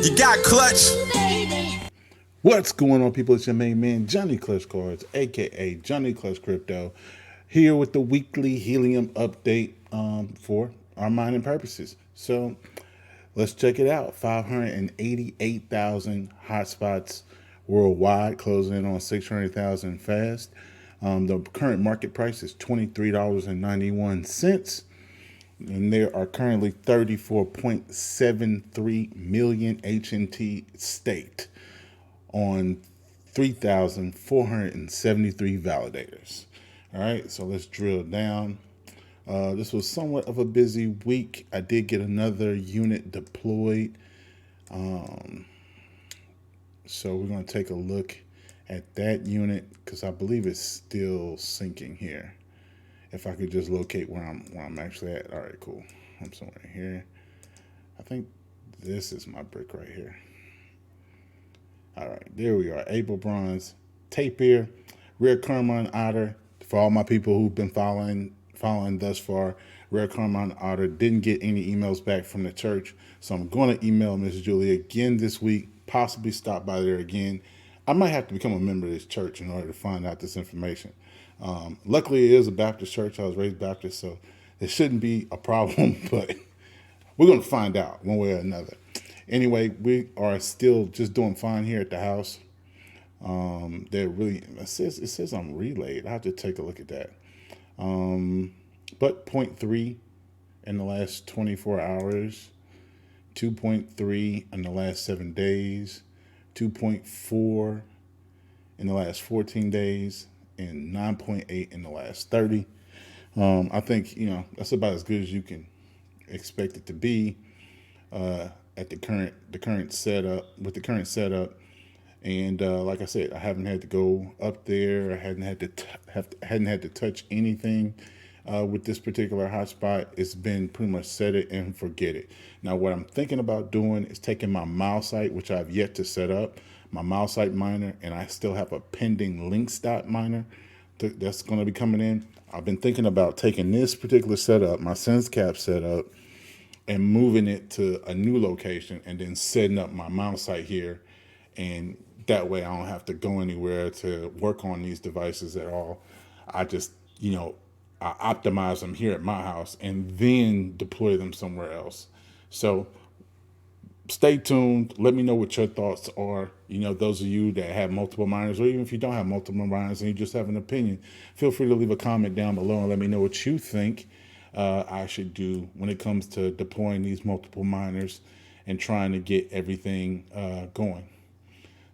You got clutch. What's going on, people? It's your main man, Johnny Clutch Cards, aka Johnny Clutch Crypto, here with the weekly Helium update for our mining purposes. So let's check it out. 588,000 hotspots worldwide, closing in on 600,000 fast. The current market price is $23.91. And there are currently 34.73 million HNT staked on 3,473 validators. All right, so let's drill down. This was somewhat of a busy week. I did get another unit deployed. So we're going to take a look at that unit because I believe it's still sinking here. If I could just locate where I'm actually at. All right, cool. I'm somewhere here. I think this is my brick right here. All right, there we are. Able bronze, tapir, rare carmine otter. For all my people who've been following thus far, rare carmine otter. Didn't get any emails back from the church, so I'm going to email Miss Julie again this week. Possibly stop by there again. I might have to become a member of this church in order to find out this information. Luckily, it is a Baptist church. I was raised Baptist, so it shouldn't be a problem, but we're going to find out one way or another. Anyway, we are still just doing fine here at the house. They're really, it says I'm relayed. I have to take a look at that. But 0.3 in the last 24 hours, 2.3 in the last 7 days, 2.4 in the last 14 days, and 9.8 in the last 30. I think, that's about as good as you can expect it to be at the current setup, with the current setup. And like I said, I haven't had to go up there. I hadn't had to touch anything with this particular hotspot. It's been pretty much set it and forget it. Now, what I'm thinking about doing is taking my MileSite, which I've yet to set up, my MileSite miner, and I still have a pending Linksdot miner that's going to be coming in. I've been thinking about taking this particular setup, my SenseCap setup, and moving it to a new location and then setting up my MileSite here. And that way I don't have to go anywhere to work on these devices at all. I just, I optimize them here at my house and then deploy them somewhere else. So stay tuned. Let me know what your thoughts are. Those of you that have multiple miners, or even if you don't have multiple miners and you just have an opinion, feel free to leave a comment down below and let me know what you think I should do when it comes to deploying these multiple miners and trying to get everything going.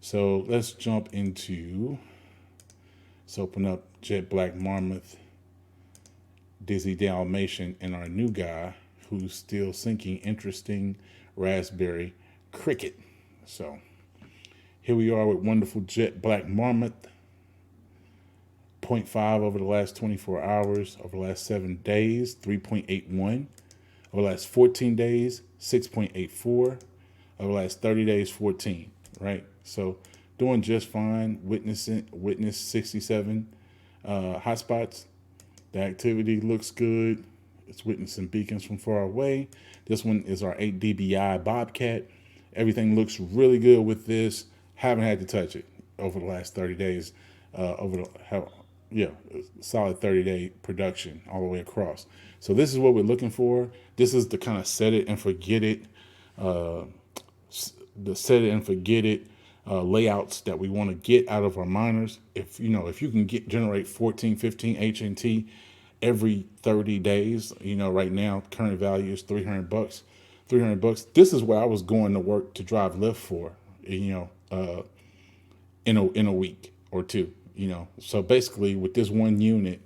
So let's jump into, let's open up Jetblack, Marmot, Dizzy Dalmatian, and our new guy who's still sinking, interesting Raspberry Cricket. So here we are with wonderful Jetblack Marmot, 0.5 over the last 24 hours, over the last 7 days, 3.81, over the last 14 days, 6.84, over the last 30 days, 14, right? So doing just fine. Witness 67 hotspots. The activity looks good. It's witnessing beacons from far away. This one is our 8 dBi Bobcat. Everything looks really good with this. Haven't had to touch it over the last 30 days. Solid 30-day production all the way across. So this is what we're looking for. This is the kind of set it and forget it, layouts that we want to get out of our miners. If you can generate 14, 15 HNT every 30 days, right now current value is $300. This is where I was going to work to drive Lyft for, in a week or two. So basically with this one unit,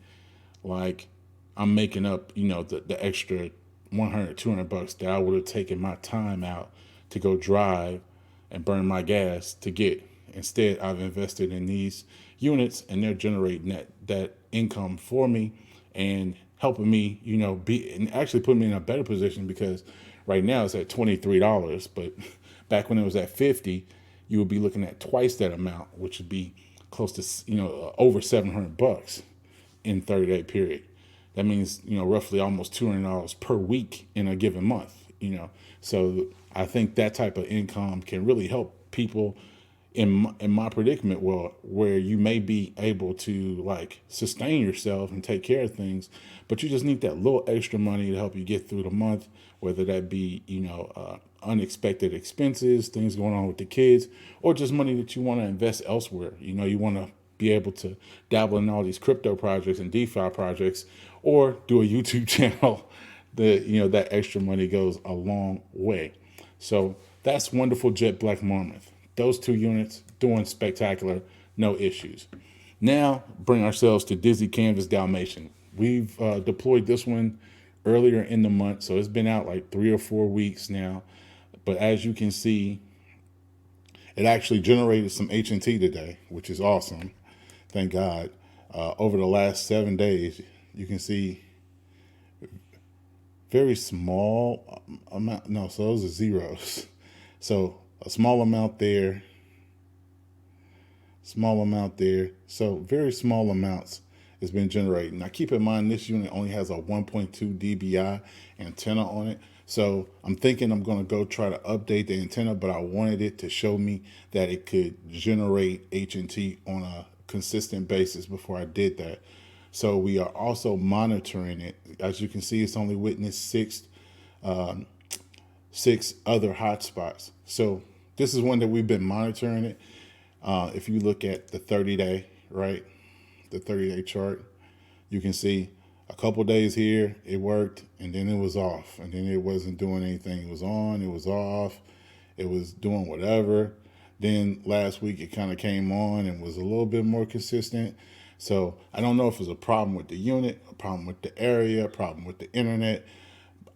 like I'm making up, the extra $100, $200 that I would have taken my time out to go drive and burn my gas to get. Instead, I've invested in these units and they're generating that income for me and helping me, and actually putting me in a better position because right now it's at $23, but back when it was at 50, you would be looking at twice that amount, which would be close to, over $700 in 30-day period. That means, roughly almost $200 per week in a given month, So I think that type of income can really help people in my predicament, well, where you may be able to like sustain yourself and take care of things, but you just need that little extra money to help you get through the month, whether that be unexpected expenses, things going on with the kids, or just money that you want to invest elsewhere. You want to be able to dabble in all these crypto projects and DeFi projects, or do a YouTube channel. That extra money goes a long way. So that's wonderful Jetblack Marmot. Those two units doing spectacular, no issues. Now bring ourselves to Dizzy Canvas Dalmatian. We've deployed this one earlier in the month, so it's been out like 3 or 4 weeks now. But as you can see, it actually generated some HNT today, which is awesome. Thank God. Over the last 7 days, you can see very small amount. No, so those are zeros. So a small amount there, So very small amounts has been generated. Now keep in mind, this unit only has a 1.2 dBi antenna on it. So I'm thinking I'm going to go try to update the antenna, but I wanted it to show me that it could generate HNT on a consistent basis before I did that. So we are also monitoring it. As you can see, it's only witnessed six other hotspots. So this is one that we've been monitoring it. If you look at the 30-day, right, the 30-day chart, you can see a couple days here it worked, and then it was off, and then it wasn't doing anything. It was on, it was off, it was doing whatever. Then last week it kind of came on and was a little bit more consistent. So I don't know if it's a problem with the unit, a problem with the area, a problem with the internet.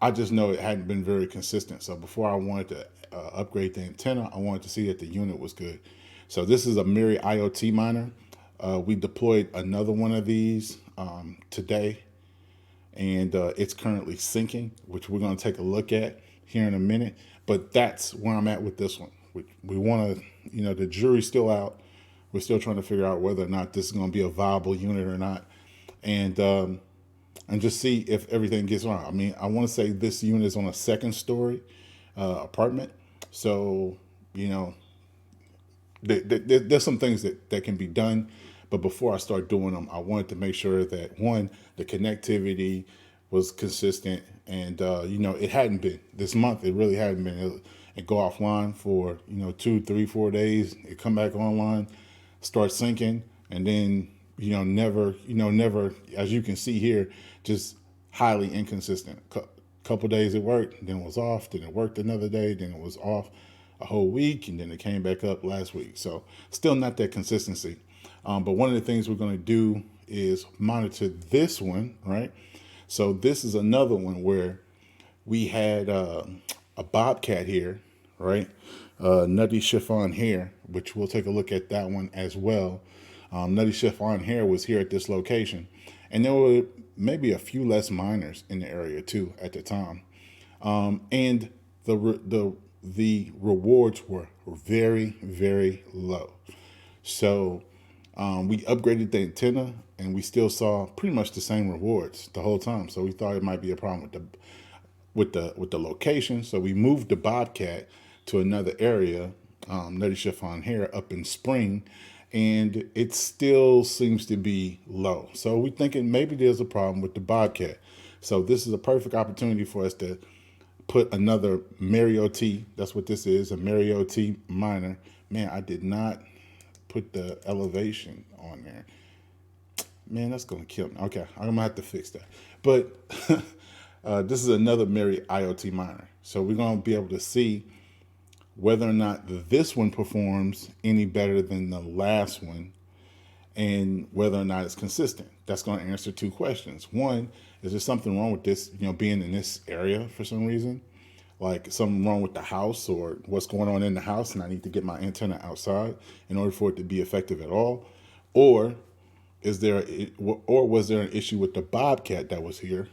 I just know it hadn't been very consistent. So before I wanted to upgrade the antenna, I wanted to see that the unit was good. So this is a MerryIOT miner. We deployed another one of these today, and it's currently syncing, which we're going to take a look at here in a minute. But that's where I'm at with this one. We want to, the jury's still out. We're still trying to figure out whether or not this is going to be a viable unit or not, and just see if everything gets on. I mean, I want to say this unit is on a second story apartment, so there's some things that can be done. But before I start doing them, I wanted to make sure that, one, the connectivity was consistent, and it hadn't been this month. It really hadn't been. It go offline for 2, 3, 4 days. It come back online, start syncing, and then never, as you can see here, just highly inconsistent. Couple days it worked, then it was off, then it worked another day, then it was off a whole week, and then it came back up last week. So still not that consistency. But one of the things we're going to do is monitor this one, right? So this is another one where we had a Bobcat here, right? Nutty Chiffon Hare, which we'll take a look at that one as well. Nutty Chiffon Hare was here at this location, and there were maybe a few less miners in the area too at the time, and the rewards were very, very low. So we upgraded the antenna, and we still saw pretty much the same rewards the whole time. So we thought it might be a problem with the location. So we moved the Bobcat to another area, Nutty Chiffon Hare, up in Spring, and it still seems to be low. So we're thinking maybe there's a problem with the Bobcat. So this is a perfect opportunity for us to put another MerryIOT. That's what this is, a MerryIOT miner. Man, I did not put the elevation on there. Man, that's going to kill me. Okay, I'm going to have to fix that. But this is another MerryIOT miner. So we're going to be able to see whether or not this one performs any better than the last one, and whether or not it's consistent. That's going to answer two questions. One, is there something wrong with this, being in this area for some reason? Like something wrong with the house, or what's going on in the house, and I need to get my antenna outside in order for it to be effective at all? Or was there an issue with the Bobcat that was here,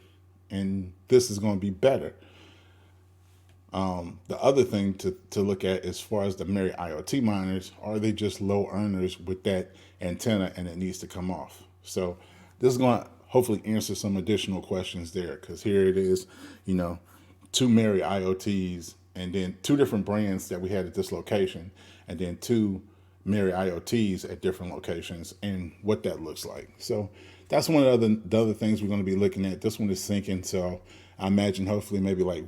and this is going to be better? The other thing to look at as far as the MerryIOT miners, are they just low earners with that antenna and it needs to come off? So this is going to hopefully answer some additional questions there, because here it is, two MerryIOTs and then two different brands that we had at this location, and then two MerryIOTs at different locations, and what that looks like. So that's one of the other things we're going to be looking at. This one is sinking, so I imagine hopefully maybe like,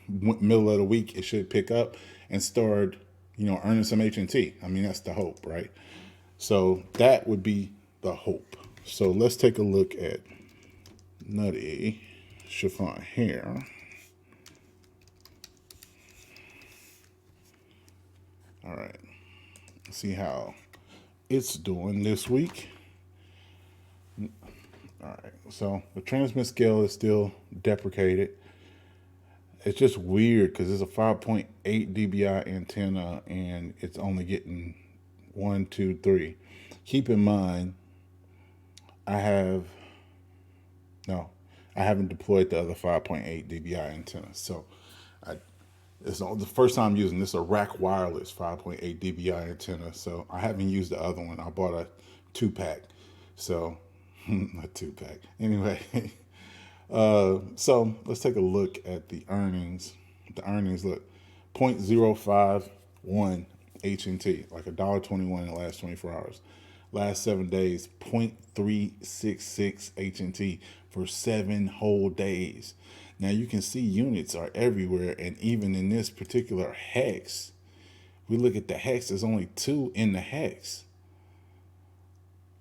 middle of the week it should pick up and start, earning some HNT. I mean, that's the hope, right? So that would be the hope. So let's take a look at Nutty Chiffon Hare. All right, see how it's doing this week. All right, so the transmit scale is still deprecated. It's just weird because it's a 5.8 dBi antenna and it's only getting 1, 2, 3. Keep in mind, I haven't deployed the other 5.8 dBi antenna. So it's the first time I'm using this, a rack wireless 5.8 dBi antenna. So I haven't used the other one. I bought a 2-pack. So a 2-pack. Anyway, so let's take a look at the earnings. The earnings look 0.051 HNT, like $1.21 in the last 24 hours. Last 7 days, 0.366 HNT for 7 whole days. Now you can see units are everywhere, and even in this particular hex, we look at the hex, there's only 2 in the hex.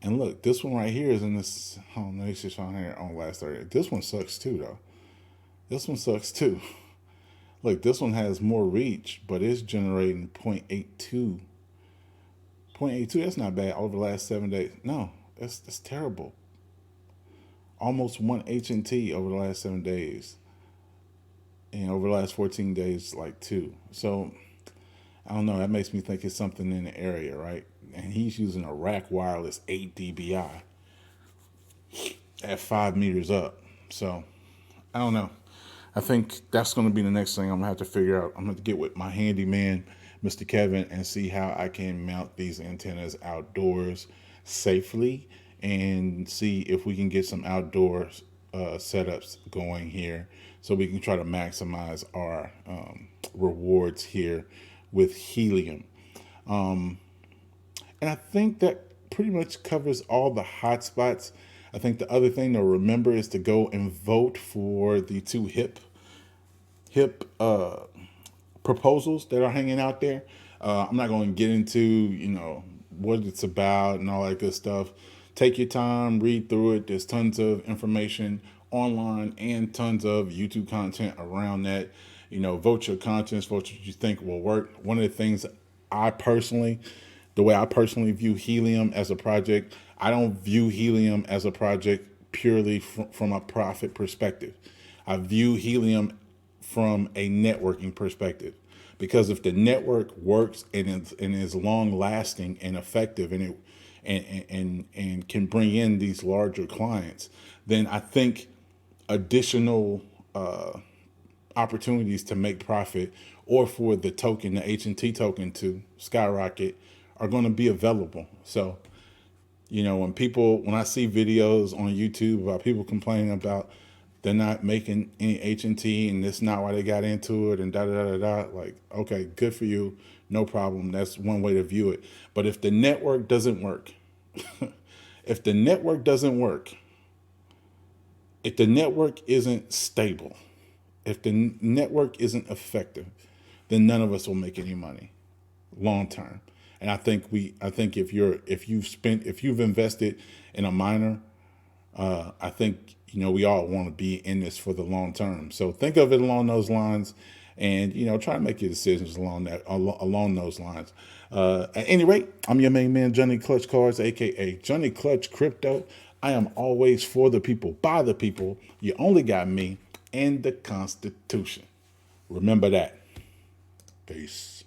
And look, this one right here is in this, it's just on here on last 30. This one sucks too, though. This one sucks too. Look, this one has more reach, but it's generating 0.82. 0.82, that's not bad over the last 7 days. No, that's terrible. Almost 1 HNT over the last 7 days. And over the last 14 days, like 2. So, I don't know, that makes me think it's something in the area, right? And he's using a rack wireless 8 dBi at 5 meters up. So, I don't know. I think that's going to be the next thing I'm going to have to figure out. I'm going to get with my handyman, Mr. Kevin, and see how I can mount these antennas outdoors safely and see if we can get some outdoor setups going here so we can try to maximize our rewards here with Helium. And I think that pretty much covers all the hot spots. I think the other thing to remember is to go and vote for the 2 hip proposals that are hanging out there. I'm not going to get into, what it's about and all that good stuff. Take your time, read through it. There's tons of information online and tons of YouTube content around that. Vote your conscience, vote what you think will work. One of the things the way I personally view Helium as a project, I don't view Helium as a project purely from a profit perspective. I view Helium from a networking perspective, because if the network works and is long lasting and effective and can bring in these larger clients, then I think additional opportunities to make profit or for the token, the HNT token, to skyrocket are going to be available. So, when I see videos on YouTube about people complaining about they're not making any HNT and that's not why they got into it and da-da-da-da-da, like, okay, good for you. No problem. That's one way to view it. But if the network doesn't work, if the network isn't stable, if the network isn't effective, then none of us will make any money long term. And I think if you've invested in a miner, I think we all want to be in this for the long term. So think of it along those lines, and try to make your decisions along those lines. At any rate, I'm your main man, Johnny Clutch Cards, aka Johnny Clutch Crypto. I am always for the people, by the people. You only got me and the Constitution. Remember that. Peace.